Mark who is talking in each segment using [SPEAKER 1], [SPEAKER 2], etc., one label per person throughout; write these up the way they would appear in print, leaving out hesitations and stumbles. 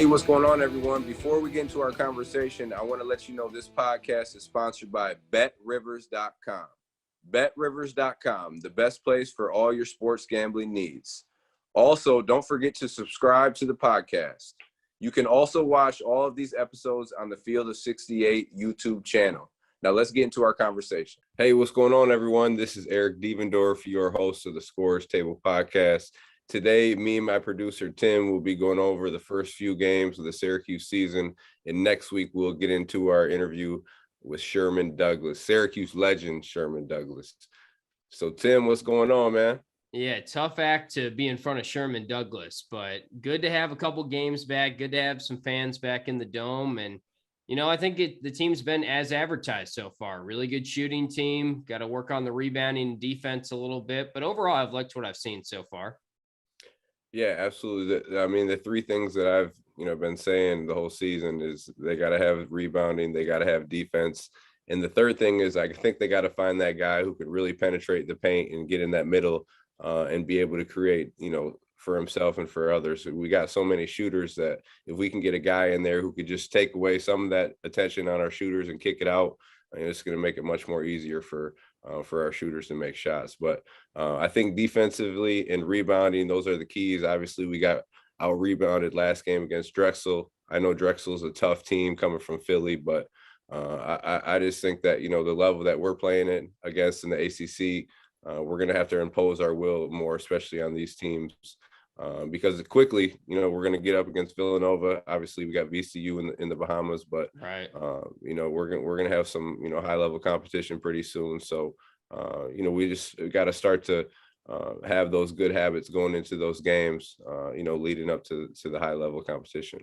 [SPEAKER 1] Hey, what's going on, everyone? Before we get into our conversation, I want to let you know this podcast is sponsored by BetRivers.com. BetRivers.com, the best place for all your sports gambling needs. Also, don't forget to subscribe to the podcast. You can also watch all of these episodes on the Field of 68 YouTube channel. Now, let's get into our conversation. Hey, what's going on, everyone? This is Eric Devendorf, your host of the Scorer'S Table podcast. Today, me and my producer, Tim, will be going over the first few games of the Syracuse season. And next week, we'll get into our interview with Sherman Douglas, Syracuse legend Sherman Douglas. So, Tim, what's going on, man?
[SPEAKER 2] Yeah, tough act to be in front of Sherman Douglas, but good to have a couple games back. Good to have some fans back in the dome. And, you know, I think the team's been as advertised so far. Really good shooting team. Got to work on the rebounding defense a little bit. But overall, I've liked what I've seen so far.
[SPEAKER 1] Yeah, absolutely. I mean, the three things that I've, been saying the whole season is they got to have rebounding, they got to have defense. And the third thing is I think they got to find that guy who could really penetrate the paint and get in that middle and be able to create, for himself and for others. We got so many shooters that if we can get a guy in there who could just take away some of that attention on our shooters and kick it out, it's going to make it much more easier for our shooters to make shots. But I think defensively and rebounding, those are the keys. Obviously, we got out rebounded last game against Drexel. I know Drexel's a tough team coming from Philly, but I just think that, the level that we're playing in against in the ACC, we're going to have to impose our will more, especially on these teams. Because quickly, we're going to get up against Villanova. Obviously, we got VCU in the Bahamas, but
[SPEAKER 2] right.
[SPEAKER 1] We're going to have some high level competition pretty soon. So we just got to start to have those good habits going into those games. Leading up to the high level competition.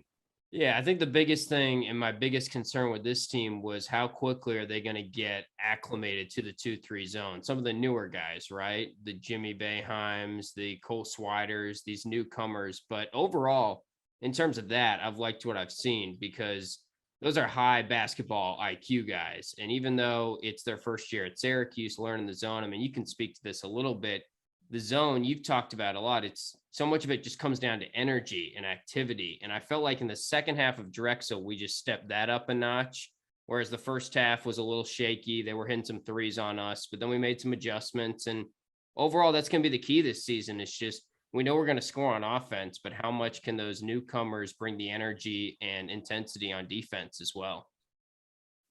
[SPEAKER 2] Yeah, I think the biggest thing and my biggest concern with this team was how quickly are they going to get acclimated to the 2-3 zone. Some of the newer guys, right? The Jimmy Boeheims, the Cole Swiders, these newcomers. But overall, in terms of that, I've liked what I've seen because those are high basketball IQ guys. And even though it's their first year at Syracuse learning the zone, I mean, you can speak to this a little bit. The zone you've talked about a lot. It's so much of it just comes down to energy and activity. And I felt like in the second half of Drexel, we just stepped that up a notch. Whereas the first half was a little shaky. They were hitting some threes on us, but then we made some adjustments. And overall, that's going to be the key this season. It's just, we know we're going to score on offense, but how much can those newcomers bring the energy and intensity on defense as well?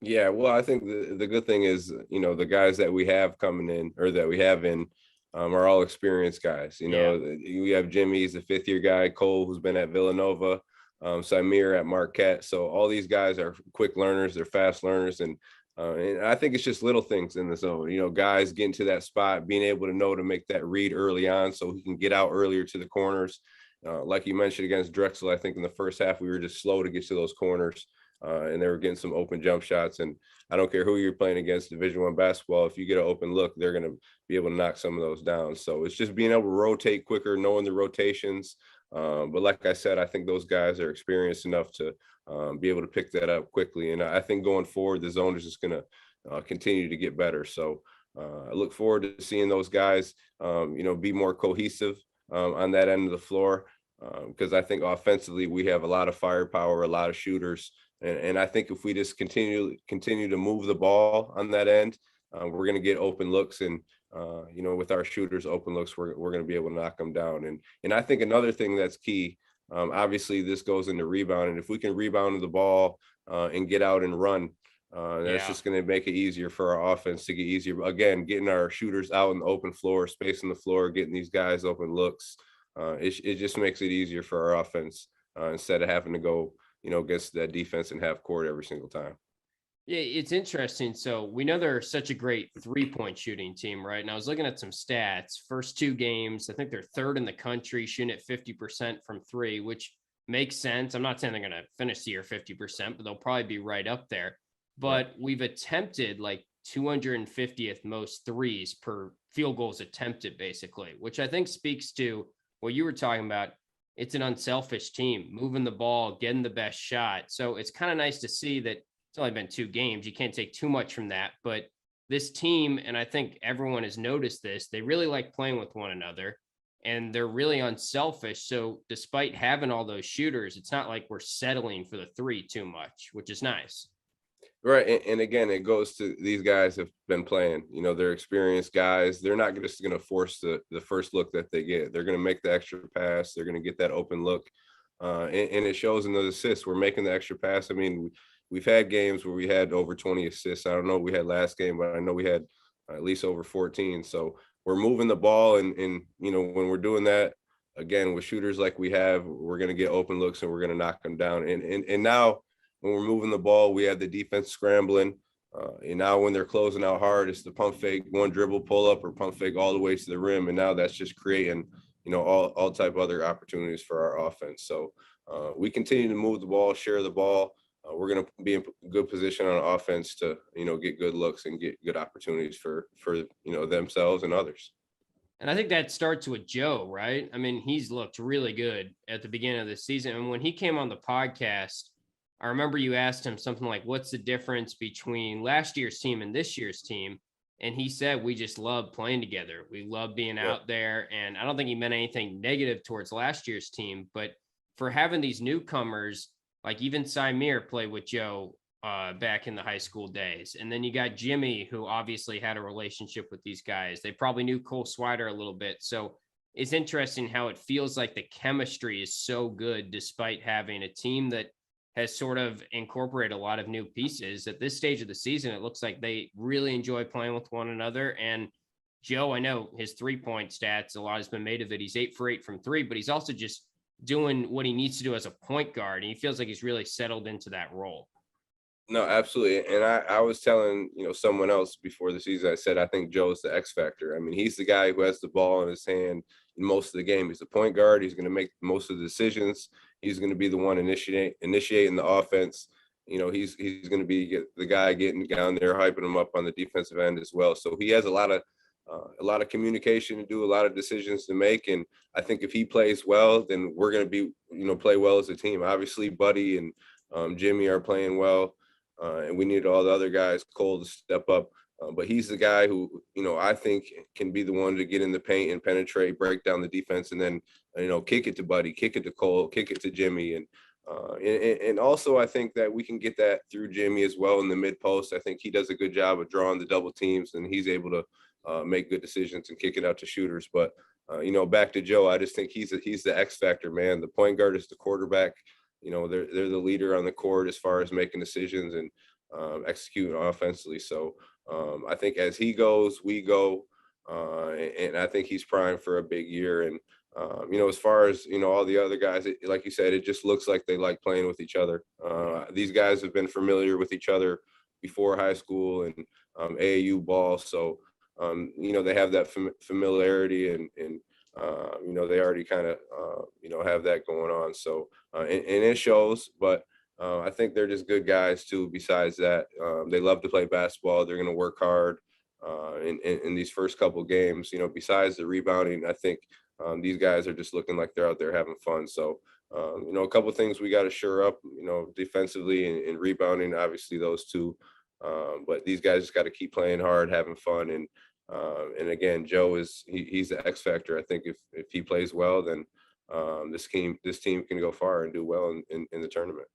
[SPEAKER 1] Yeah, well, I think the good thing is, the guys that we have coming in or that we have in, are all experienced guys. We have Jimmy, he's a fifth-year guy, Cole, who's been at Villanova, Samir at Marquette. So all these guys are quick learners, they're fast learners, and I think it's just little things in the zone. Guys getting to that spot, being able to know to make that read early on so he can get out earlier to the corners. Like you mentioned against Drexel, I think in the first half we were just slow to get to those corners. And they were getting some open jump shots. And I don't care who you're playing against, Division I basketball, if you get an open look, they're going to be able to knock some of those down. So it's just being able to rotate quicker, knowing the rotations. But like I said, I think those guys are experienced enough to be able to pick that up quickly. And I think going forward, the zone is just going to continue to get better. So I look forward to seeing those guys, be more cohesive on that end of the floor. Because I think offensively, we have a lot of firepower, a lot of shooters. And I think if we just continue to move the ball on that end, we're going to get open looks. And, with our shooters open looks, we're going to be able to knock them down. And I think another thing that's key, obviously this goes into rebounding. If we can rebound the ball and get out and run, that's just going to make it easier for our offense to get easier. Again, getting our shooters out in the open floor, spacing the floor, getting these guys open looks. It just makes it easier for our offense instead of having to go, against that defense and half court every single time.
[SPEAKER 2] Yeah, it's interesting. So we know they're such a great 3-point shooting team, right? And I was looking at some stats. First 2 games, I think they're third in the country, shooting at 50% from 3, which makes sense. I'm not saying they're going to finish the year 50%, but they'll probably be right up there. But we've attempted like 250th most threes per field goals attempted, basically, which I think speaks to what you were talking about. It's an unselfish team, moving the ball, getting the best shot. So it's kind of nice to see that it's only been 2 games. You can't take too much from that. But this team, and I think everyone has noticed this, they really like playing with one another. and they're really unselfish. So despite having all those shooters, it's not like we're settling for the three too much, which is nice.
[SPEAKER 1] Right. And again, it goes to these guys have been playing, they're experienced guys. They're not just going to force the first look that they get. They're going to make the extra pass. They're going to get that open look. And it shows in those assists. We're making the extra pass. I mean, we've had games where we had over 20 assists. I don't know what we had last game, but I know we had at least over 14. So we're moving the ball. And when we're doing that, again, with shooters like we have, we're going to get open looks and we're going to knock them down. And now, when we're moving the ball, we have the defense scrambling. And now when they're closing out hard, it's the pump fake, one dribble pull up or pump fake all the way to the rim. And now that's just creating, all type of other opportunities for our offense. So we continue to move the ball, share the ball. We're going to be in good position on offense to, get good looks and get good opportunities for themselves and others.
[SPEAKER 2] And I think that starts with Joe, right? I mean, he's looked really good at the beginning of the season. And when he came on the podcast, I remember you asked him something like, what's the difference between last year's team and this year's team? And he said, we just love playing together. We love being out there. And I don't think he meant anything negative towards last year's team, but for having these newcomers, like even Symir played with Joe back in the high school days. And then you got Jimmy, who obviously had a relationship with these guys. They probably knew Cole Swider a little bit. So it's interesting how it feels like the chemistry is so good, despite having a team that has sort of incorporated a lot of new pieces. At this stage of the season, it looks like they really enjoy playing with one another. And Joe, I know his 3-point stats, a lot has been made of it. He's 8 for 8 from 3, but he's also just doing what he needs to do as a point guard. And he feels like he's really settled into that role.
[SPEAKER 1] No, absolutely. And I was telling, someone else before the season, I said, I think Joe's the X factor. I mean, he's the guy who has the ball in his hand in most of the game. He's the point guard. He's going to make most of the decisions. He's going to be the one initiating the offense. He's going to be the guy getting down there, hyping him up on the defensive end as well. So he has a lot of communication to do, a lot of decisions to make. And I think if he plays well, then we're going to be, play well as a team. Obviously, Buddy and Jimmy are playing well. And we need all the other guys, Cole, to step up. But he's the guy who, I think can be the one to get in the paint and penetrate, break down the defense, and then, kick it to Buddy, kick it to Cole, kick it to Jimmy. And also I think that we can get that through Jimmy as well in the mid post. I think he does a good job of drawing the double teams, and he's able to make good decisions and kick it out to shooters. But, back to Joe, I just think he's the X factor, man. The point guard is the quarterback. They're the leader on the court as far as making decisions and executing offensively. So I think as he goes, we go, and I think he's primed for a big year. And as far as all the other guys, like you said, it just looks like they like playing with each other. These guys have been familiar with each other before high school and AAU ball, so they have that familiarity and they already kind of have that going on. So and it shows, but I think they're just good guys too. Besides that, they love to play basketball. They're going to work hard in these first couple games. Besides the rebounding, I think these guys are just looking like they're out there having fun. So a couple of things we got to shore up. Defensively and rebounding. Obviously, those two. But these guys just got to keep playing hard, having fun, and again, Joe he's the X factor. I think if he plays well, then this team can go far and do well in the tournament.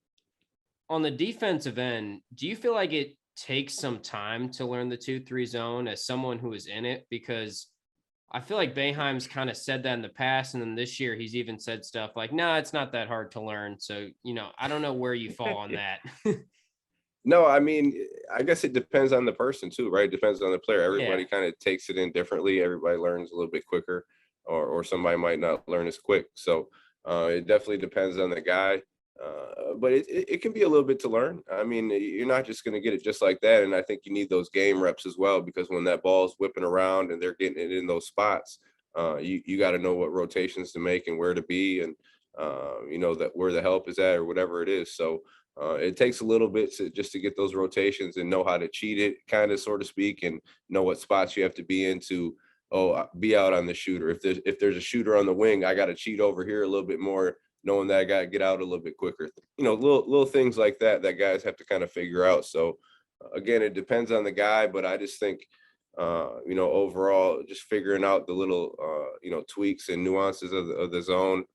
[SPEAKER 2] On the defensive end, do you feel like it takes some time to learn the 2-3 zone as someone who is in it? Because I feel like Boeheim's kind of said that in the past, and then this year he's even said stuff like, "No, it's not that hard to learn." So I don't know where you fall on that.
[SPEAKER 1] No, I mean, I guess it depends on the person too, right? It depends on the player. Everybody kind of takes it in differently. Everybody learns a little bit quicker, or somebody might not learn as quick. So it definitely depends on the guy. But it can be a little bit to learn. I mean, you're not just going to get it just like that. And I think you need those game reps as well, because when that ball's whipping around and they're getting it in those spots, you got to know what rotations to make and where to be, and that where the help is at or whatever it is. So it takes a little bit just to get those rotations and know how to cheat it, kind of, so to speak, and know what spots you have to be in to be out on the shooter. If there's a shooter on the wing, I got to cheat over here a little bit more, knowing that I got to get out a little bit quicker. Little things like that guys have to kind of figure out. So again, it depends on the guy, but I just think overall, just figuring out the little, tweaks and nuances of the zone.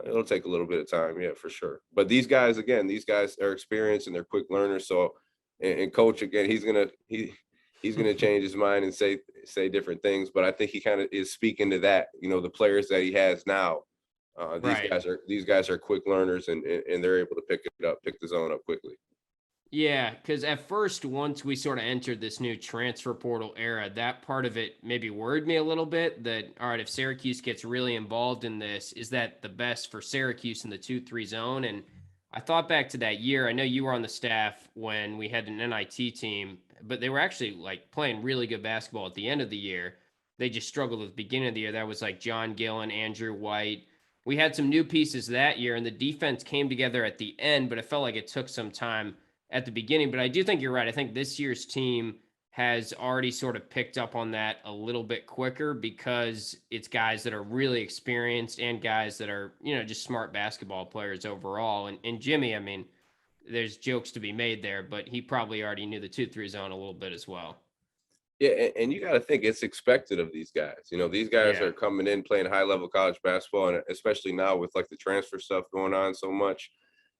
[SPEAKER 1] It'll take a little bit of time, yeah, for sure. But these guys, again, these guys are experienced and they're quick learners. So, and coach, again, he's gonna change his mind and say different things. But I think he kind of is speaking to that, the players that he has now. These
[SPEAKER 2] Right.
[SPEAKER 1] guys are quick learners, and they're able to pick the zone up quickly.
[SPEAKER 2] Yeah, because at first, once we sort of entered this new transfer portal era, that part of it maybe worried me a little bit. That, all right, if Syracuse gets really involved in this, is that the best for Syracuse in the 2-3 zone? And I thought back to that year. I know you were on the staff when we had an NIT team, but they were actually like playing really good basketball at the end of the year. They just struggled at the beginning of the year. That was like John Gillen, Andrew White. We had some new pieces that year, and the defense came together at the end, but it felt like it took some time at the beginning. But I do think you're right. I think this year's team has already sort of picked up on that a little bit quicker because it's guys that are really experienced and guys that are, just smart basketball players overall. And Jimmy, I mean, there's jokes to be made there, but he probably already knew the 2-3 zone a little bit as well.
[SPEAKER 1] Yeah, and you got to think it's expected of these guys. These guys
[SPEAKER 2] Yeah.
[SPEAKER 1] are coming in playing high level college basketball, and especially now with like the transfer stuff going on so much,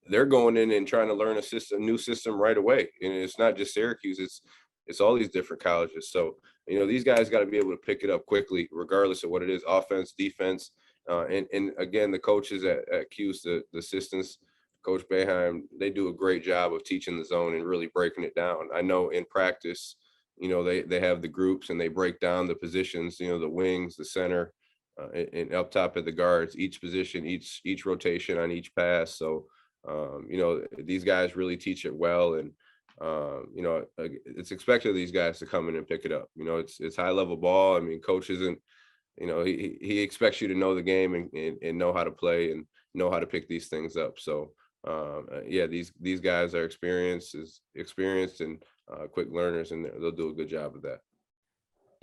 [SPEAKER 1] they're going in and trying to learn a new system right away. And it's not just Syracuse; it's all these different colleges. So these guys got to be able to pick it up quickly, regardless of what it is: offense, defense, and again, the coaches at Cuse, the assistants, Coach Boeheim, they do a great job of teaching the zone and really breaking it down. I know in practice, they have the groups and they break down the positions, the wings, the center, and up top at the guards, each position, each rotation on each pass. So these guys really teach it well, and it's expected of these guys to come in and pick it up. It's high level ball. I mean, coach isn't, he expects you to know the game and know how to play and know how to pick these things up. So yeah, these guys are experienced and quick learners, and they'll do a good job of that.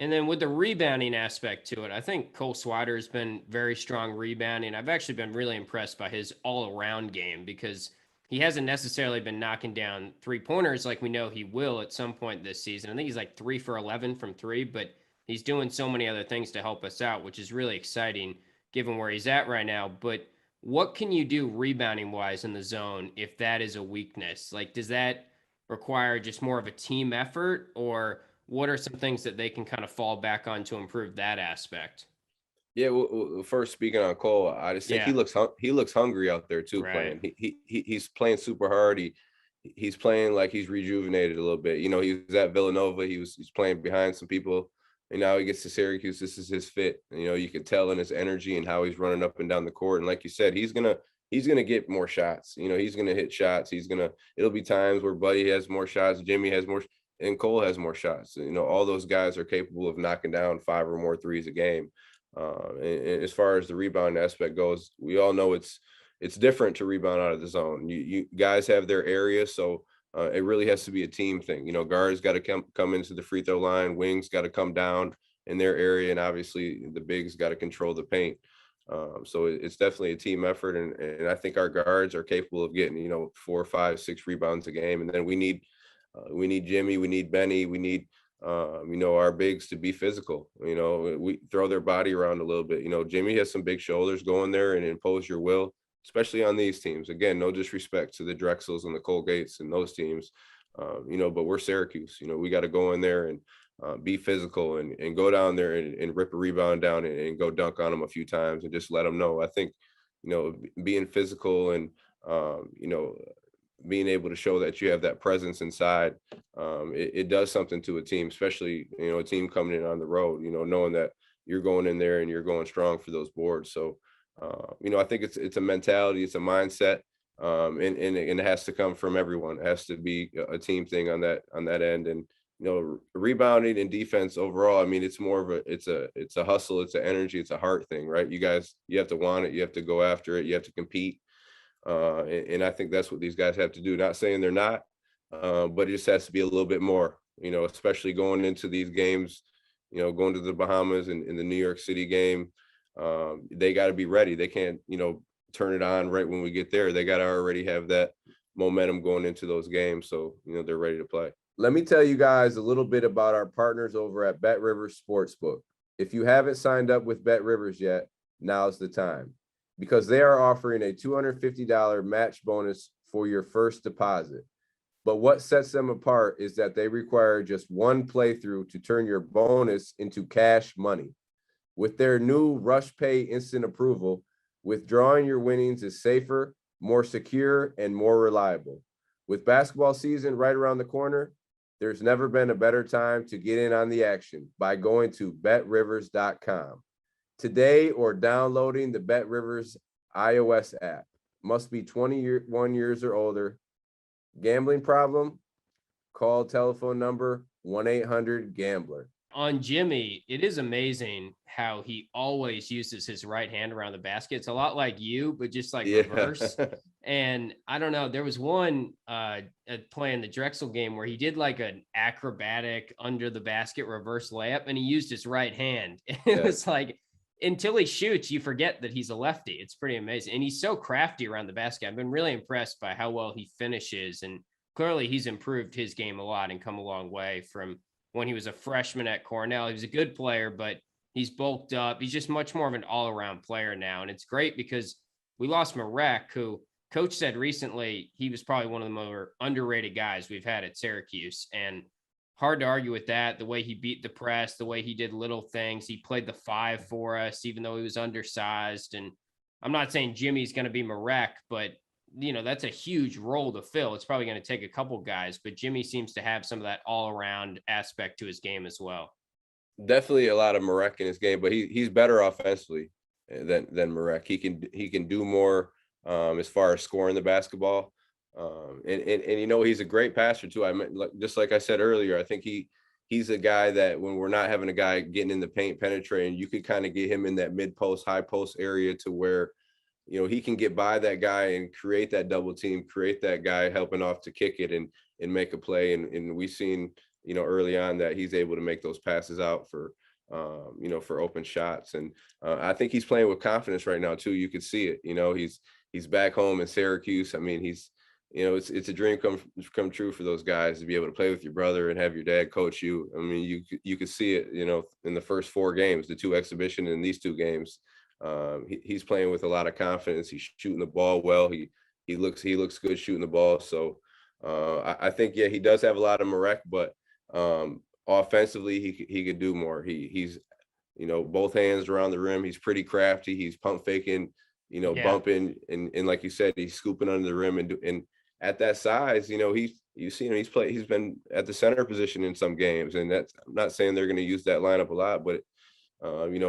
[SPEAKER 2] And then with the rebounding aspect to it, I think Cole Swider has been very strong rebounding. I've actually been really impressed by his all around game because he hasn't necessarily been knocking down 3-pointers like we know he will at some point this season. I think he's like 3 for 11 from three, but he's doing so many other things to help us out, which is really exciting given where he's at right now. But what can you do rebounding wise in the zone if that is a weakness? Like, does that require just more of a team effort, or what are some things that they can kind of fall back on to improve that aspect?
[SPEAKER 1] Yeah, well, first speaking on Cole, I just think
[SPEAKER 2] Yeah,
[SPEAKER 1] he looks hungry out there too
[SPEAKER 2] right.
[SPEAKER 1] playing. He's playing super hard. He's playing like he's rejuvenated a little bit. He was at Villanova. He's playing behind some people, and now he gets to Syracuse. This is his fit. You can tell in his energy and how he's running up and down the court. And like you said, he's gonna get more shots. He's gonna hit shots. It'll be times where Buddy has more shots, Jimmy has more, and Cole has more shots. All those guys are capable of knocking down 5 or more threes a game. And as far as the rebound aspect goes, we all know it's different to rebound out of the zone. You guys have their area, so it really has to be a team thing. Guards got to come into the free throw line, wings got to come down in their area, and obviously the bigs got to control the paint. So it's definitely a team effort, and I think our guards are capable of getting 4, 5, 6 rebounds a game, and then we need Jimmy, we need Benny, we need our bigs to be physical. We throw their body around a little bit. Jimmy has some big shoulders. Go in there and impose your will, especially on these teams. Again, no disrespect to the Drexels and the Colgates and those teams, but we're Syracuse. We got to go in there and be physical and go down there and rip a rebound down and go dunk on them a few times and just let them know. I think, being physical and, being able to show that you have that presence inside, it does something to a team, especially a team coming in on the road. Knowing that you're going in there and you're going strong for those boards. So I think it's a mentality, it's a mindset, and it has to come from everyone. It has to be a team thing on that end. And rebounding and defense overall, I mean, it's more of it's a hustle, it's an energy, it's a heart thing, right? You have to want it, you have to go after it, you have to compete. And I think that's what these guys have to do. Not saying they're not, but it just has to be a little bit more, especially going into these games, going to the Bahamas and in the New York City game. They got to be ready. They can't, turn it on right when we get there. They got to already have that momentum going into those games. So, they're ready to play. Let me tell you guys a little bit about our partners over at Bet Rivers Sportsbook. If you haven't signed up with Bet Rivers yet, now's the time because they are offering a $250 match bonus for your first deposit. But what sets them apart is that they require just one playthrough to turn your bonus into cash money. With their new Rush Pay instant approval, withdrawing your winnings is safer, more secure, and more reliable. With basketball season right around the corner, there's never been a better time to get in on the action by going to betrivers.com today or downloading the BetRivers iOS app. Must be 21 years or older. Gambling problem? Call telephone number 1-800-GAMBLER.
[SPEAKER 2] On Jimmy, it is amazing how he always uses his right hand around the basket. It's a lot like you, but just like reverse. And I don't know, there was one play in the Drexel game where he did like an acrobatic under the basket reverse layup, and he used his right hand. It was like, until he shoots, you forget that he's a lefty. It's pretty amazing. And he's so crafty around the basket. I've been really impressed by how well he finishes. And clearly he's improved his game a lot and come a long way from when he was a freshman at Cornell. He was a good player, but he's bulked up. He's just much more of an all-around player now. And it's great because we lost Marek, who coach said recently he was probably one of the more underrated guys we've had at Syracuse. And hard to argue with that. The way he beat the press, the way he did little things. He played the 5 for us, even though he was undersized. And I'm not saying Jimmy's going to be Marek, but that's a huge role to fill. It's probably going to take a couple guys, but Jimmy seems to have some of that all around aspect to his game as well.
[SPEAKER 1] Definitely a lot of Marek in his game, but he's better offensively than Marek. He can do more as far as scoring the basketball. And he's a great passer too. I mean, just like I said earlier, I think he's a guy that when we're not having a guy getting in the paint penetrating, you could kind of get him in that mid post, high post area to where he can get by that guy and create that double team, create that guy helping off to kick it and make a play. And we've seen, early on that he's able to make those passes out for open shots. And I think he's playing with confidence right now too. You could see it, he's back home in Syracuse. I mean, it's a dream come true for those guys to be able to play with your brother and have your dad coach you. I mean, you could see it, in the first 4 games, the 2 exhibition and these 2 games. He's playing with a lot of confidence. He's shooting the ball well. He looks good shooting the ball. So I think he does have a lot of Marek, but offensively he could do more. He's both hands around the rim. He's pretty crafty. He's pump faking, bumping and like you said, he's scooping under the rim and at that size, he's been at the center position in some games, and I'm not saying they're going to use that lineup a lot, but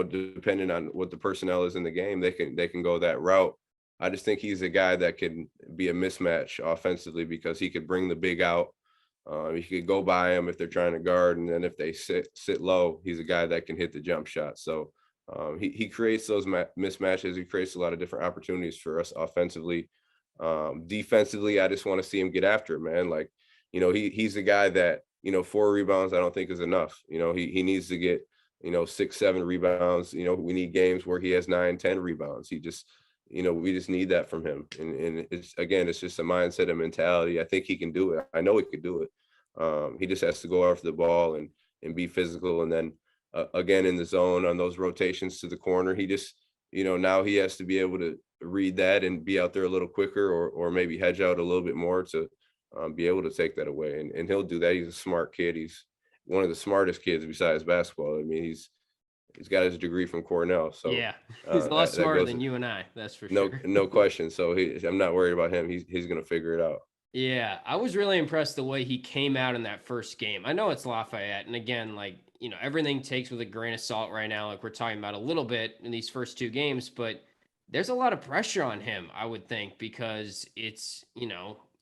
[SPEAKER 1] depending on what the personnel is in the game, they can go that route. I just think he's a guy that can be a mismatch offensively because he could bring the big out. He could go by him if they're trying to guard, and then if they sit low, he's a guy that can hit the jump shot. So he creates those mismatches. He creates a lot of different opportunities for us offensively. Defensively, I just want to see him get after it, man. Like, he's a guy that 4 rebounds I don't think is enough. He needs to get 6, 7 rebounds. We need games where he has 9, 10 rebounds. He just, we just need that from him. And it's just a mindset and mentality. I think he can do it. I know he could do it. He just has to go after the ball and be physical. And then again, in the zone on those rotations to the corner, he just, now he has to be able to read that and be out there a little quicker or maybe hedge out a little bit more to be able to take that away. And he'll do that. He's a smart kid. He's one of the smartest kids besides basketball. I mean, he's got his degree from Cornell. So
[SPEAKER 2] yeah, he's a lot smarter than you and I. That's for sure.
[SPEAKER 1] No question. So I'm not worried about him. He's going to figure it out.
[SPEAKER 2] Yeah, I was really impressed the way he came out in that first game. I know it's Lafayette, and again, everything takes with a grain of salt right now. Like we're talking about a little bit in these first 2 games, but there's a lot of pressure on him, I would think, because it's,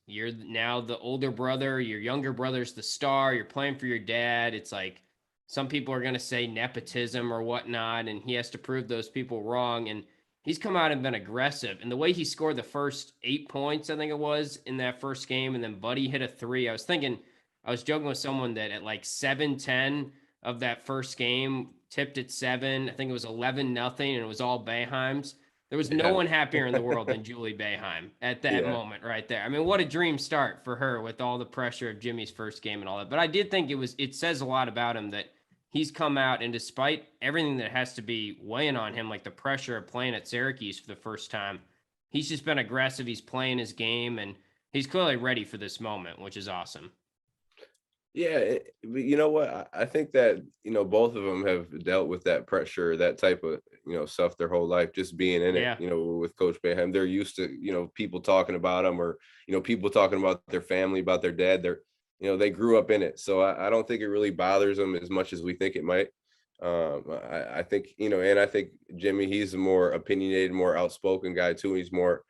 [SPEAKER 2] you're now the older brother, your younger brother's the star, you're playing for your dad. It's like some people are going to say nepotism or whatnot, and he has to prove those people wrong. And he's come out and been aggressive. And the way he scored the first 8 points, I think it was, in that first game, and then Buddy hit a 3. I was joking with someone that at like 7-10 of that first game, tipped at 7, I think it was 11-0, and it was all Boeheim's. There was no one happier in the world than Julie Boeheim at that moment right there. I mean, what a dream start for her with all the pressure of Jimmy's first game and all that. But I did think it says a lot about him that he's come out, and despite everything that has to be weighing on him, like the pressure of playing at Syracuse for the first time, he's just been aggressive. He's playing his game, and he's clearly ready for this moment, which is awesome.
[SPEAKER 1] Yeah, but you know what? I think that, both of them have dealt with that pressure, that type of, stuff their whole life, just being in it, with Coach Boeheim. They're used to, people talking about them, or, people talking about their family, about their dad. They grew up in it. So I don't think it really bothers them as much as we think it might. I think, and I think Jimmy, he's a more opinionated, more outspoken guy too. He's more,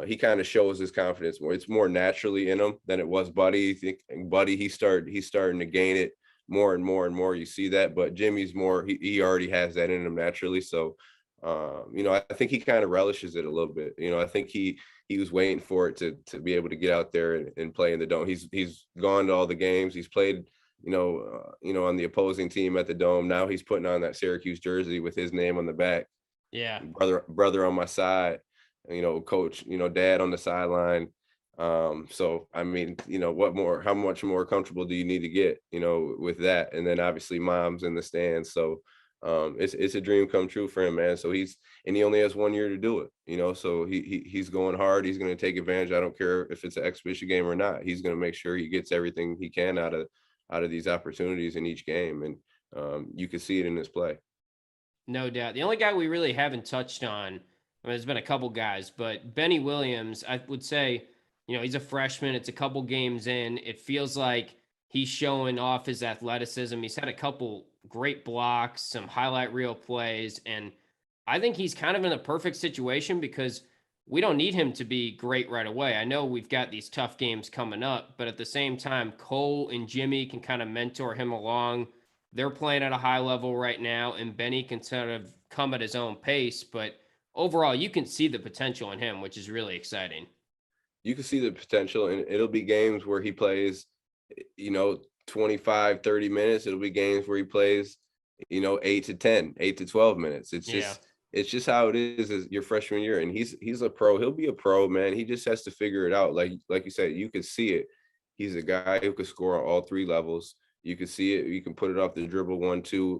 [SPEAKER 1] he kind of shows his confidence more. It's more naturally in him than it was Buddy. I think Buddy, he's starting to gain it more and more and more. You see that, but Jimmy's more, he already has that in him naturally. So, I think he kind of relishes it a little bit. I think he was waiting for it to be able to get out there and play in the Dome. He's gone to all the games. He's played, on the opposing team at the Dome. Now he's putting on that Syracuse jersey with his name on the back.
[SPEAKER 2] Yeah.
[SPEAKER 1] Brother on my side. Coach, dad on the sideline. So I mean, how much more comfortable do you need to get, with that? And then obviously mom's in the stands. So it's a dream come true for him, man. So he only has 1 year to do it, so he's going hard. He's going to take advantage. I don't care if it's an exhibition game or not. He's going to make sure he gets everything he can out of these opportunities in each game. And you can see it in his play.
[SPEAKER 2] No doubt. The only guy we really haven't touched on, there's been a couple guys, but Benny Williams, I would say, he's a freshman. It's a couple games in. It feels like he's showing off his athleticism. He's had a couple great blocks, some highlight reel plays, and I think he's kind of in a perfect situation because we don't need him to be great right away. I know we've got these tough games coming up, but at the same time, Cole and Jimmy can kind of mentor him along. They're playing at a high level right now, and Benny can sort of come at his own pace, but overall, you can see the potential in him, which is really exciting.
[SPEAKER 1] You can see the potential, and it'll be games where he plays, 25, 30 minutes. It'll be games where he plays, 8 to 10, 8 to 12 minutes. It's just how it is as your freshman year. And he's a pro. He'll be a pro, man. He just has to figure it out. Like you said, you can see it. He's a guy who can score on all three levels. You can see it. You can put it off the dribble 1-2,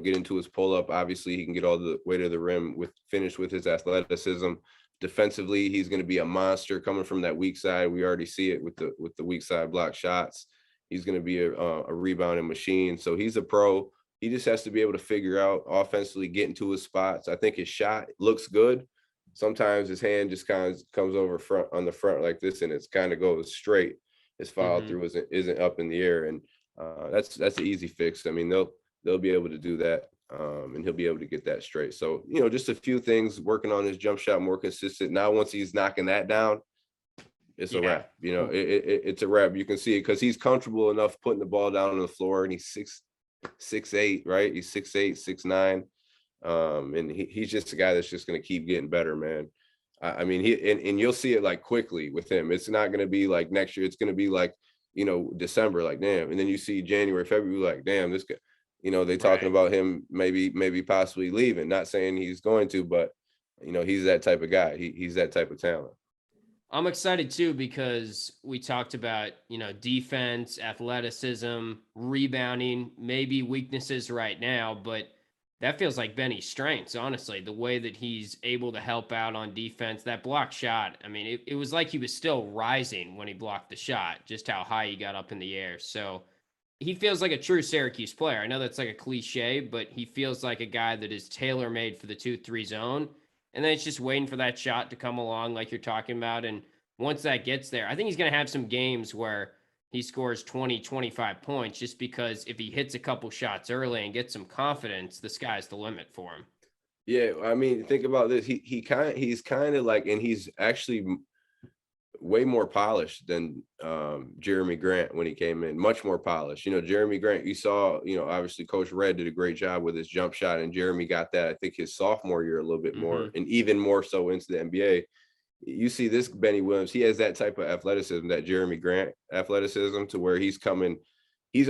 [SPEAKER 1] get into his pull up. Obviously, he can get all the way to the rim finish with his athleticism. Defensively, he's going to be a monster coming from that weak side. We already see it with the weak side block shots. He's going to be a rebounding machine. So he's a pro. He just has to be able to figure out offensively, get into his spots. I think his shot looks good. Sometimes his hand just kind of comes over on the front like this, and it's kind of goes straight. His follow through isn't up in the air, and that's an easy fix. I mean, they'll be able to do that, and he'll be able to get that straight. So, just a few things, working on his jump shot more consistent. Now, once he's knocking that down, it's a wrap. It's a wrap. You can see it because he's comfortable enough putting the ball down on the floor, and he's 6'8", right? He's 6'8", 6'9", and he's just a guy that's just going to keep getting better, man. I mean, and you'll see it like quickly with him. It's not going to be like next year. It's going to be like, December, like, damn. And then you see January, February, like, damn, this guy, they talking about him maybe possibly leaving. Not saying he's going to, but, he's that type of guy. He's that type of talent.
[SPEAKER 2] I'm excited too because we talked about, defense, athleticism, rebounding, maybe weaknesses right now, but that feels like Benny's strengths, honestly, the way that he's able to help out on defense. That block shot, I mean, it was like he was still rising when he blocked the shot, just how high he got up in the air. So he feels like a true Syracuse player. I know that's like a cliche, but he feels like a guy that is tailor-made for the 2-3 zone. And then it's just waiting for that shot to come along like you're talking about. And once that gets there, I think he's going to have some games where he scores 20, 25 points just because if he hits a couple shots early and gets some confidence, the sky's the limit for him.
[SPEAKER 1] Yeah, I mean, think about this. He's kind of like, and he's actually way more polished than Jeremy Grant when he came in, much more polished. Jeremy Grant, you saw, obviously Coach Red did a great job with his jump shot, and Jeremy got that, I think, his sophomore year a little bit more, and even more so into the NBA. You see this Benny Williams, he has that type of athleticism, that Jeremy Grant athleticism, to where he's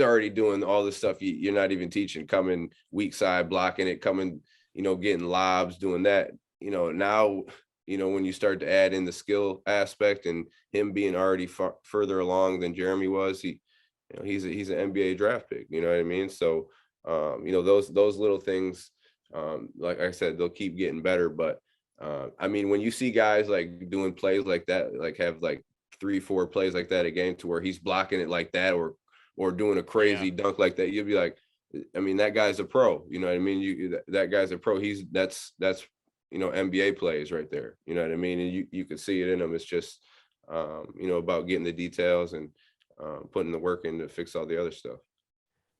[SPEAKER 1] already doing all the stuff you're not even teaching, coming weak side, blocking it, coming, getting lobs, doing that. now, when you start to add in the skill aspect and him being already further along than Jeremy was, he's an NBA draft pick. You know what I mean? So, those little things, like I said, they'll keep getting better. But I mean, when you see guys like doing plays like that, like have like 3-4 plays like that a game to where he's blocking it like that, or doing a crazy dunk like that, you'll be like, I mean, that guy's a pro. You know what I mean? That guy's a pro. That's NBA plays right there. You know what I mean? And you can see it in him. It's just about getting the details and putting the work in to fix all the other stuff.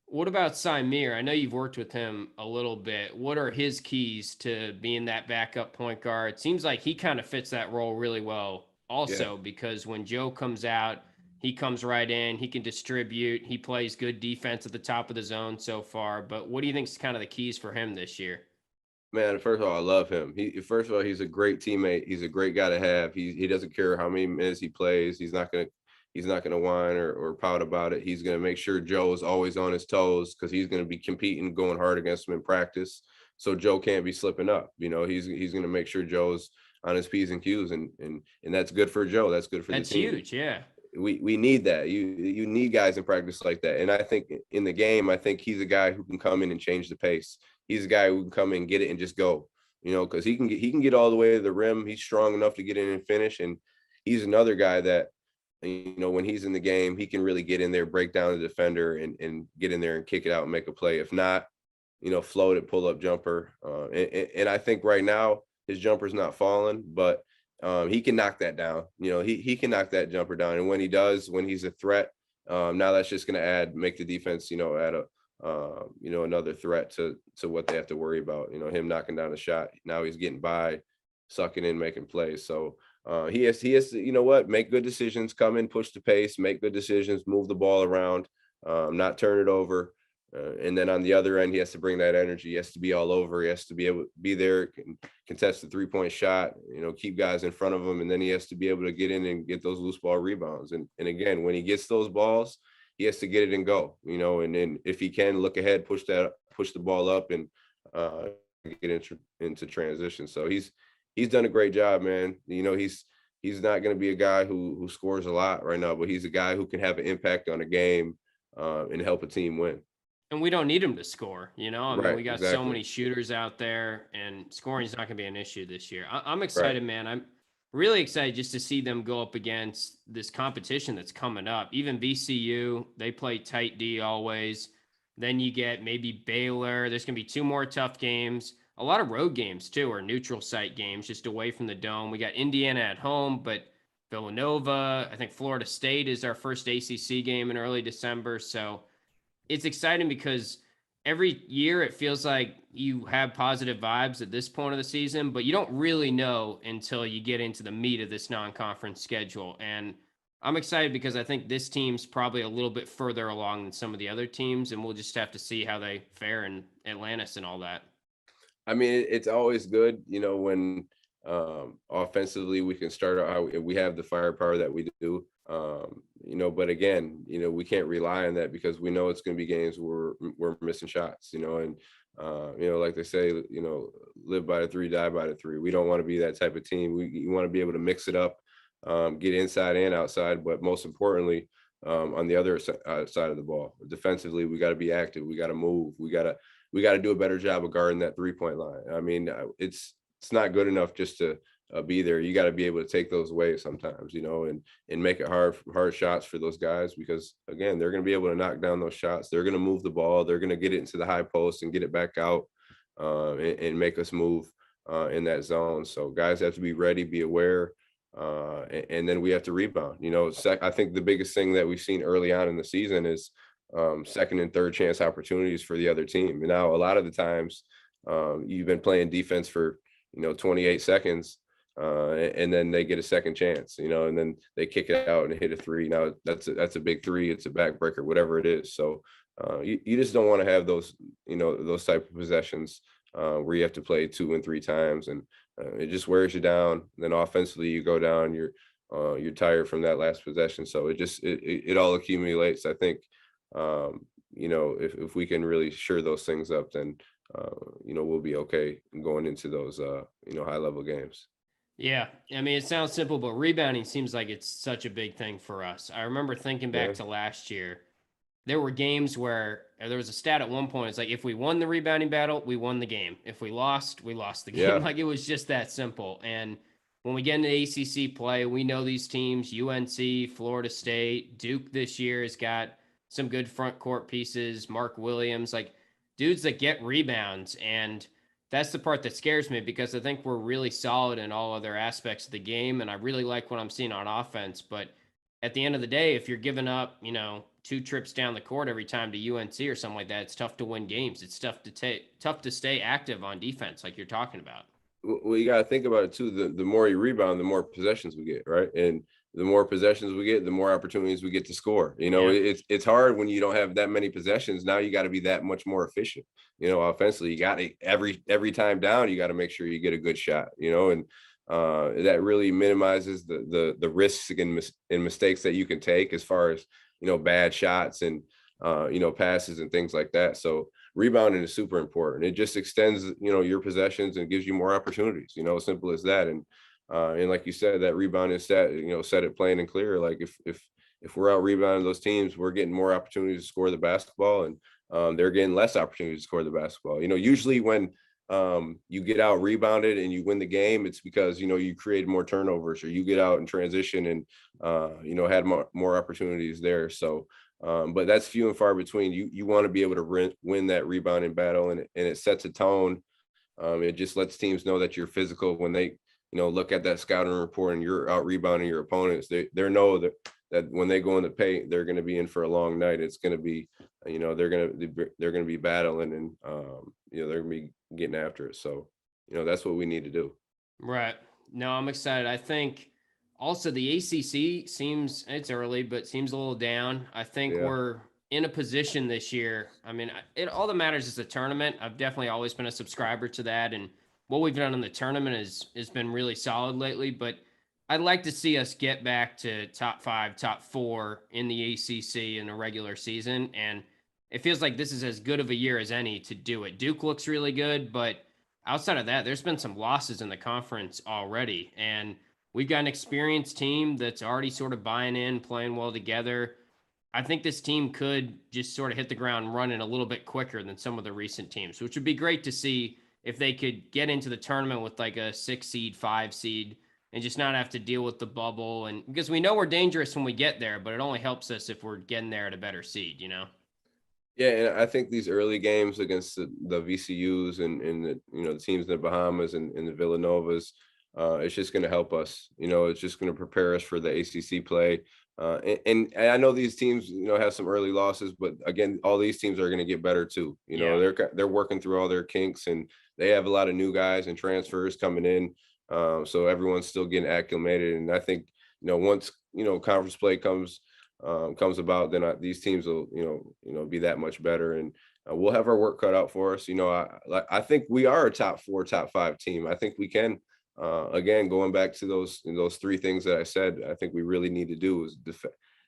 [SPEAKER 2] What about Symir? I know you've worked with him a little bit. What are his keys to being that backup point guard? It seems like he kind of fits that role really well also, because when Joe comes out, he comes right in, he can distribute, he plays good defense at the top of the zone so far. But what do you think is kind of the keys for him this year?
[SPEAKER 1] Man, first of all, I love him. First of all, he's a great teammate. He's a great guy to have. He doesn't care how many minutes he plays. He's not gonna whine or pout about it. He's gonna make sure Joe is always on his toes, because he's gonna be competing, going hard against him in practice. So Joe can't be slipping up. He's gonna make sure Joe's on his P's and Q's, and that's good for Joe. That's good for the team.
[SPEAKER 2] That's huge, yeah.
[SPEAKER 1] We need that. You need guys in practice like that. And I think in the game, I think he's a guy who can come in and change the pace. He's a guy who can come in, get it, and just go. Because he can get all the way to the rim. He's strong enough to get in and finish. And he's another guy that, when he's in the game, he can really get in there, break down the defender, and get in there and kick it out and make a play. If not, float it, pull up jumper. And I think right now his jumper's not falling, but he can knock that down. He can knock that jumper down. And when he does, when he's a threat, now that's just going to make the defense, add another threat to what they have to worry about. Him knocking down a shot. Now he's getting by, sucking in, making plays. So he has to, make good decisions, come in, push the pace, make good decisions, move the ball around, not turn it over. And then on the other end, he has to bring that energy. He has to be all over. He has to be able to be there, contest the 3-point shot, keep guys in front of him. And then he has to be able to get in and get those loose ball rebounds. And again, when he gets those balls, he has to get it and go, and then if he can look ahead, push the ball up and get into transition. So he's done a great job, man. He's not going to be a guy who scores a lot right now, but he's a guy who can have an impact on a game and help a team win.
[SPEAKER 2] And we don't need him to score, I mean, we got
[SPEAKER 1] exactly.
[SPEAKER 2] so many shooters out there, and scoring is not going to be an issue this year. I'm excited, man. I'm really excited just to see them go up against this competition that's coming up. Even VCU, they play tight D always. Then you get maybe Baylor. There's going to be 2 more tough games. A lot of road games, too, or neutral site games, just away from the dome. We got Indiana at home, but Villanova, I think Florida State is our first ACC game in early December. So it's exciting because every year it feels like you have positive vibes at this point of the season, but you don't really know until you get into the meat of this non-conference schedule. And I'm excited because I think this team's probably a little bit further along than some of the other teams, and we'll just have to see how they fare in Atlantis and all that.
[SPEAKER 1] I mean, it's always good, when offensively we can start out, we have the firepower that we do. But again, we can't rely on that, because we know it's going to be games where we're missing shots, and like they say, live by the 3, die by the 3. We don't want to be that type of team. We want to be able to mix it up, get inside and outside, but most importantly, on the other side of the ball, defensively, we got to be active. We got to move. We got to do a better job of guarding that 3-point line. I mean, it's not good enough just to be there. You got to be able to take those away sometimes, and make it hard shots for those guys, because again, they're going to be able to knock down those shots. They're going to move the ball. They're going to get it into the high post and get it back out and make us move in that zone. So guys have to be ready, be aware, and then we have to rebound. I think the biggest thing that we've seen early on in the season is second and third chance opportunities for the other team. And now a lot of the times you've been playing defense for 28 seconds and then they get a second chance, and then they kick it out and hit a 3. Now that's a big 3. It's a backbreaker, whatever it is. So you just don't want to have those, those type of possessions where you have to play 2 and 3 times, and it just wears you down. And then offensively you go down, you're tired from that last possession. So it all accumulates. I think, if we can really shore those things up, then we'll be okay going into those, high level games.
[SPEAKER 2] Yeah. I mean, it sounds simple, but rebounding seems like it's such a big thing for us. I remember thinking
[SPEAKER 1] Yeah.
[SPEAKER 2] back to last year. There were games where there was a stat at one point. It's like, if we won the rebounding battle, we won the game. If we lost the game.
[SPEAKER 1] Yeah.
[SPEAKER 2] Like, it was just that simple. And when we get into ACC play, we know these teams: UNC, Florida State, Duke this year has got some good front court pieces. Mark Williams, like dudes that get rebounds. And that's the part that scares me, because I think we're really solid in all other aspects of the game. And I really like what I'm seeing on offense. But at the end of the day, if you're giving up, 2 trips down the court every time to UNC or something like that, it's tough to win games. It's tough to stay active on defense, like you're talking about.
[SPEAKER 1] Well, you got to think about it too. The more you rebound, the more possessions we get, right? And the more possessions we get, the more opportunities we get to score.
[SPEAKER 2] Yeah.
[SPEAKER 1] It's hard when you don't have that many possessions. Now you got to be that much more efficient. Offensively, you got to every time down, you got to make sure you get a good shot. And that really minimizes the risks and mistakes that you can take as far as bad shots and passes and things like that. So rebounding is super important. It just extends your possessions and gives you more opportunities. Simple as that. And like you said, that rebounding stat, set it plain and clear. Like if we're out rebounding those teams, we're getting more opportunities to score the basketball, and they're getting less opportunities to score the basketball. Usually when you get out rebounded and you win the game, it's because you created more turnovers, or you get out in transition and had more opportunities there. So but that's few and far between. You want to be able to win that rebounding battle, and it sets a tone. It just lets teams know that you're physical when they look at that scouting report and you're out rebounding your opponents. They know that when they go in the paint, they're going to be in for a long night. It's going to be they're going to be battling, and they're going to be getting after it. So that's what we need to do.
[SPEAKER 2] Right. No, I'm excited. I think also the ACC seems, it's early, but seems a little down. I think
[SPEAKER 1] Yeah.
[SPEAKER 2] we're in a position this year. I mean, all that matters is the tournament. I've definitely always been a subscriber to that, and what we've done in the tournament has been really solid lately. But I'd like to see us get back to top 5, top 4 in the ACC in the regular season, and it feels like this is as good of a year as any to do it. Duke looks really good, but outside of that, there's been some losses in the conference already, and we've got an experienced team that's already sort of buying in, playing well together. I think this team could just sort of hit the ground running a little bit quicker than some of the recent teams, which would be great to see if they could get into the tournament with like a 6 seed, 5 seed, and just not have to deal with the bubble. And because we know we're dangerous when we get there, but it only helps us if we're getting there at a better seed,
[SPEAKER 1] Yeah, and I think these early games against the VCUs and the teams in the Bahamas and the Villanovas, it's just going to help us. It's just going to prepare us for the ACC play. And I know these teams, have some early losses, but again, all these teams are going to get better too. They're working through all their kinks, and they have a lot of new guys and transfers coming in. So everyone's still getting acclimated, and I think once conference play comes about, then these teams will be that much better, and we'll have our work cut out for us. I think we are a top 4, top 5 team. I think we can. Again, going back to those 3 things that I said, I think we really need to do is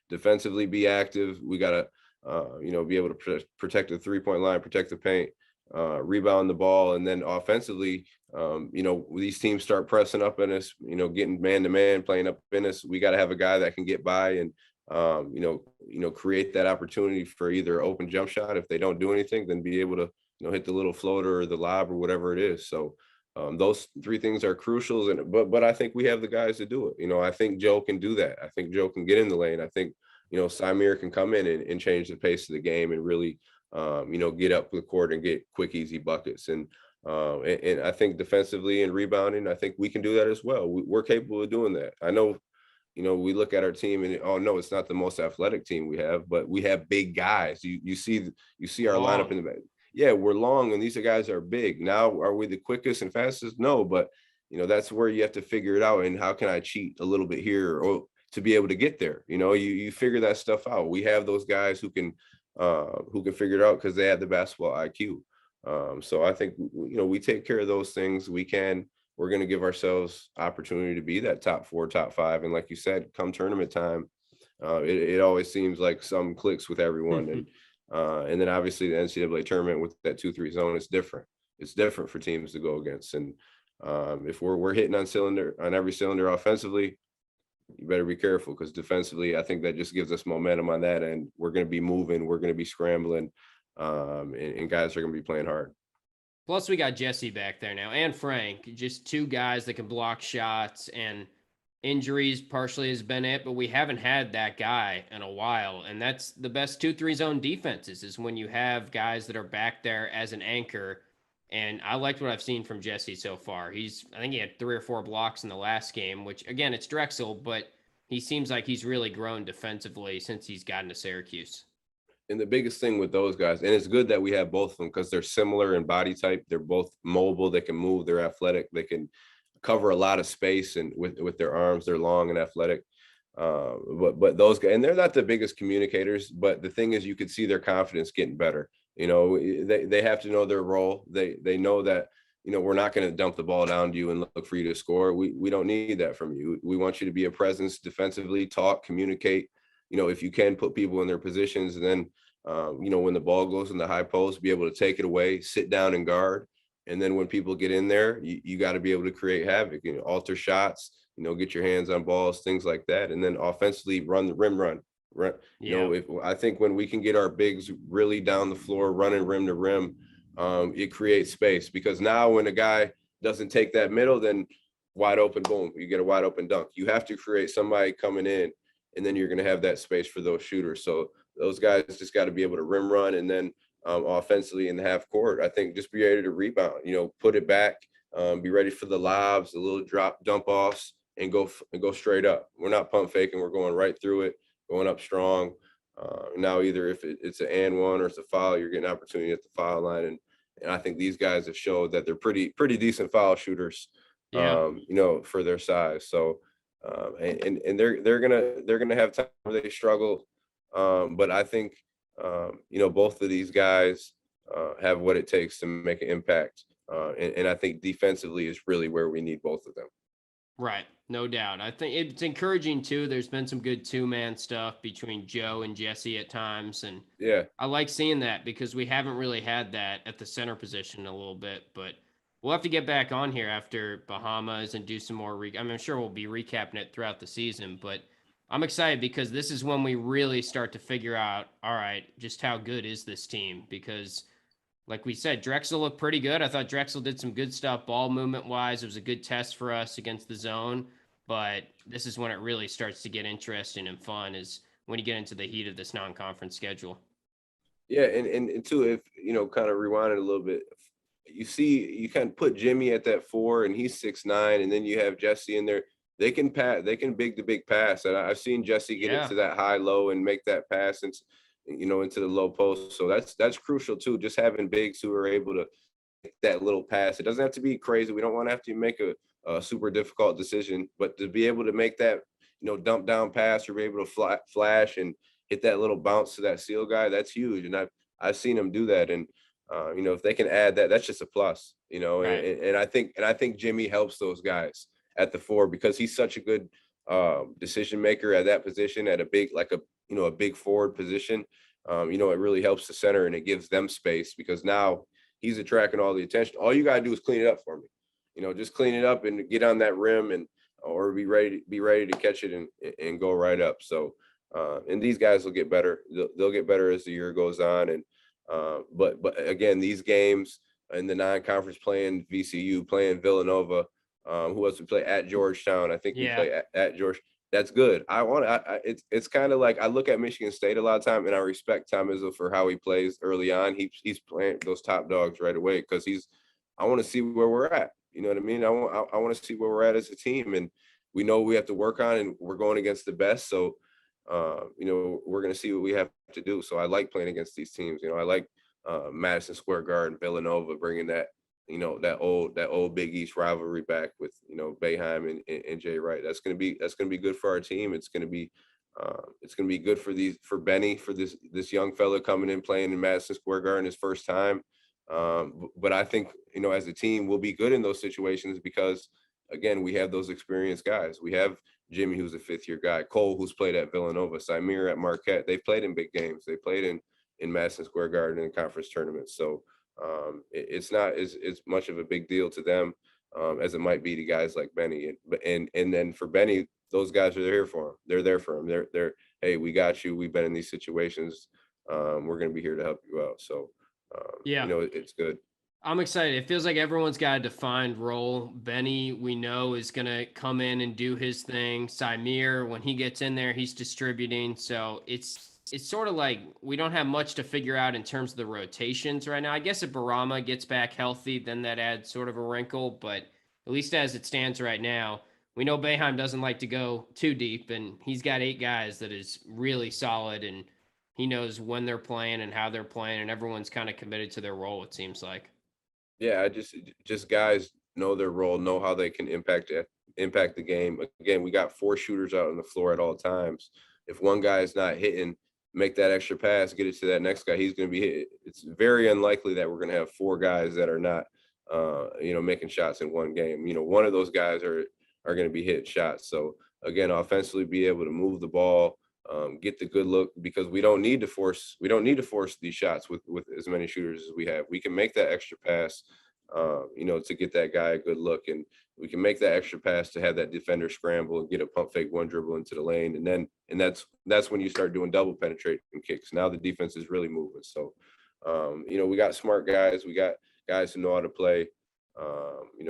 [SPEAKER 1] defensively be active. We got to be able to protect the 3-point line, protect the paint, rebound the ball, and then offensively, these teams start pressing up in us, getting man to man, playing up in us. We got to have a guy that can get by and create that opportunity for either open jump shot. If they don't do anything, then be able to hit the little floater or the lob or whatever it is. So those 3 things are crucial, but I think we have the guys to do it. I think Joe can do that. I think Joe can get in the lane. I think Symir can come in and change the pace of the game and really get up the court and get quick, easy buckets. And I think defensively and rebounding, I think we can do that as well. We're capable of doing that. I know we look at our team and no, it's not the most athletic team we have, but we have big guys. You see our lineup in the back. Yeah, we're long, and these guys are big. Now, are we the quickest and fastest? No, but that's where you have to figure it out. And how can I cheat a little bit here or to be able to get there? You figure that stuff out. We have those guys who can figure it out because they have the basketball IQ. So I think we take care of those things. We're going to give ourselves opportunity to be that top 4, top 5, and like you said, come tournament time, it always seems like some clicks with everyone. And then obviously the NCAA tournament with that 2-3 zone is different. it's different for teams to go against. And if we're hitting on every cylinder offensively, you better be careful, because defensively, I think that just gives us momentum on that end. We're going to be moving, we're going to be scrambling, and guys are going to be playing hard.
[SPEAKER 2] Plus, we got Jesse back there now, and Frank, just two guys that can block shots. And injuries partially has been it, but we haven't had that guy in a while. And that's the best 2-3 zone defenses, is when you have guys that are back there as an anchor. And I liked what I've seen from Jesse so far. I think he had 3 or 4 blocks in the last game, which again, it's Drexel, but he seems like he's really grown defensively since he's gotten to Syracuse.
[SPEAKER 1] And the biggest thing with those guys, and it's good that we have both of them because they're similar in body type. They're both mobile. They can move. They're athletic. They can cover a lot of space, and with their arms, they're long and athletic. But those guys, and they're not the biggest communicators, but the thing is, you could see their confidence getting better. You know, they have to know their role. They know that, you know, we're not going to dump the ball down to you and look for you to score. We don't need that from you. We want you to be a presence defensively, talk, communicate. You know, if you can put people in their positions, and then, you know, when the ball goes in the high post, be able to take it away, sit down and guard. And then when people get in there, you got to be able to create havoc, you know, alter shots, you know, get your hands on balls, things like that. And then offensively run the rim run. Right. You know, I think when we can get our bigs really down the floor, running rim to rim, it creates space, because now when a guy doesn't take that middle, then wide open, boom, you get a wide open dunk. You have to create somebody coming in, and then you're going to have that space for those shooters. So those guys just got to be able to rim run, and then offensively in the half court, I think just be ready to rebound, you know, put it back, be ready for the lobs, the little dump offs, and go straight up. We're not pump faking. We're going right through it, going up strong. Now, either if it's an and one or it's a foul, you're getting opportunity at the foul line. And I think these guys have showed that they're pretty decent foul shooters, you know, for their size. So, and they're gonna have time where they struggle. But I think, you know, both of these guys have what it takes to make an impact. And I think defensively is really where we need both of them.
[SPEAKER 2] Right. No doubt. I think it's encouraging too. There's been some good 2-man stuff between Joe and Jesse at times. And
[SPEAKER 1] yeah,
[SPEAKER 2] I like seeing that, because we haven't really had that at the center position in a little bit, but we'll have to get back on here after Bahamas and do some more. I'm sure we'll be recapping it throughout the season, but I'm excited because this is when we really start to figure out, all right, just how good is this team? Because like we said, Drexel looked pretty good. I thought Drexel did some good stuff ball movement wise. It was a good test for us against the zone, but this is when it really starts to get interesting and fun, is when you get into the heat of this non-conference schedule.
[SPEAKER 1] Yeah, and too, if you know, kind of rewind it a little bit, you kind of put Jimmy at that 4, and he's 6'9", and then you have Jesse in there. They can pass, they can the big pass, and I've seen Jesse get it to that high low and make that pass, and you know, into the low post. So that's crucial too. Just having bigs who are able to make that little pass. It doesn't have to be crazy. We don't want to have to make a super difficult decision, but to be able to make that, you know, dump down pass, or be able to flash and hit that little bounce to that seal guy, that's huge. And I've seen them do that. And you know, if they can add that, that's just a plus, you know.
[SPEAKER 2] Right.
[SPEAKER 1] And I think Jimmy helps those guys at the 4, because he's such a good decision maker at that position, at a big, like a, you know, a big forward position. You know, it really helps the center, and it gives them space, because now he's attracting all the attention. All you got to do is clean it up for me. You know, just clean it up and get on that rim, and or be ready to catch it and go right up. So, and these guys will get better. They'll get better as the year goes on. And but again, these games in the non-conference, playing VCU, playing Villanova, who else we play at Georgetown? I think we play at George. That's good. It's kind of like, I look at Michigan State a lot of time, and I respect Tom Izzo for how he plays early on. He's playing those top dogs right away, because I want to see where we're at. You know what I mean? I want to see where we're at as a team, and we know we have to work on, and we're going against the best. So, you know, we're going to see what we have to do. So I like playing against these teams. You know, I like Madison Square Garden, Villanova, bringing that, you know, that old Big East rivalry back with, you know, Boeheim and Jay Wright. That's gonna be good for our team. It's gonna be good for Benny, for this young fella coming in, playing in Madison Square Garden his first time. But I think, you know, as a team, we'll be good in those situations, because again, we have those experienced guys. We have Jimmy, who's a 5th-year guy, Cole, who's played at Villanova, Symir at Marquette. They've played in big games. They played in Madison Square Garden in conference tournaments. So It's not as much of a big deal to them as it might be to guys like Benny. And then for Benny, those guys are there for him. They're there for him. They're hey, we got you. We've been in these situations. We're going to be here to help you out. So
[SPEAKER 2] Yeah.
[SPEAKER 1] it's good.
[SPEAKER 2] I'm excited. It feels like everyone's got a defined role. Benny, we know, is going to come in and do his thing. Symir, when he gets in there, he's distributing. So it's sort of like we don't have much to figure out in terms of the rotations right now. I guess if Barama gets back healthy, then that adds sort of a wrinkle. But at least as it stands right now, we know Boeheim doesn't like to go too deep, and he's got 8 guys that is really solid, and he knows when they're playing and how they're playing, and everyone's kind of committed to their role, it seems like.
[SPEAKER 1] Yeah, I just guys know their role, know how they can impact the game. Again, we got 4 shooters out on the floor at all times. If one guy is not hitting, make that extra pass, get it to that next guy, he's going to be hit. It's very unlikely that we're going to have 4 guys that are not, making shots in one game. One of those guys are going to be hitting shots. So again, offensively, be able to move the ball, get the good look, because we don't need to force these shots with as many shooters as we have. We can make that extra pass, to get that guy a good look, and we can make that extra pass to have that defender scramble and get a pump fake one dribble into the lane, and that's when you start doing double penetrating kicks. Now the defense is really moving. So we got smart guys, we got guys who know how to play.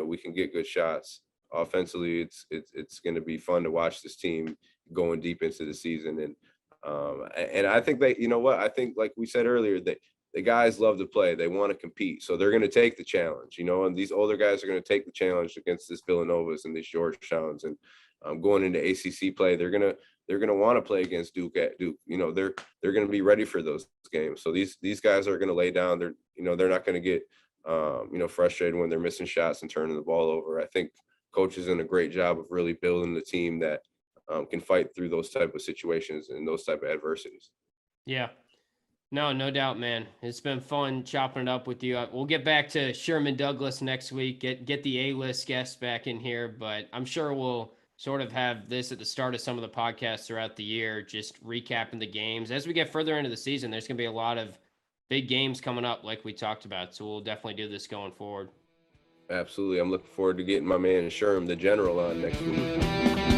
[SPEAKER 1] We can get good shots. Offensively, it's going to be fun to watch this team going deep into the season. And I think I think, like we said earlier, that the guys love to play. They want to compete. So they're going to take the challenge, and these older guys are going to take the challenge against this Villanovas and these Georgetowns. And going into ACC play, they're going to want to play against Duke at Duke. They're going to be ready for those games. So these guys are going to lay down. They're not going to get frustrated when they're missing shots and turning the ball over. I think coach is doing a great job of really building the team that can fight through those type of situations and those type of adversities.
[SPEAKER 2] Yeah, no doubt, man. It's been fun chopping it up with you. We'll get back to Sherman Douglas next week, get the A-list guests back in here, but I'm sure we'll sort of have this at the start of some of the podcasts throughout the year, just recapping the games. As we get further into the season, there's going to be a lot of big games coming up like we talked about, so we'll definitely do this going forward.
[SPEAKER 1] Absolutely. I'm looking forward to getting my man Sherm, the general, on next week.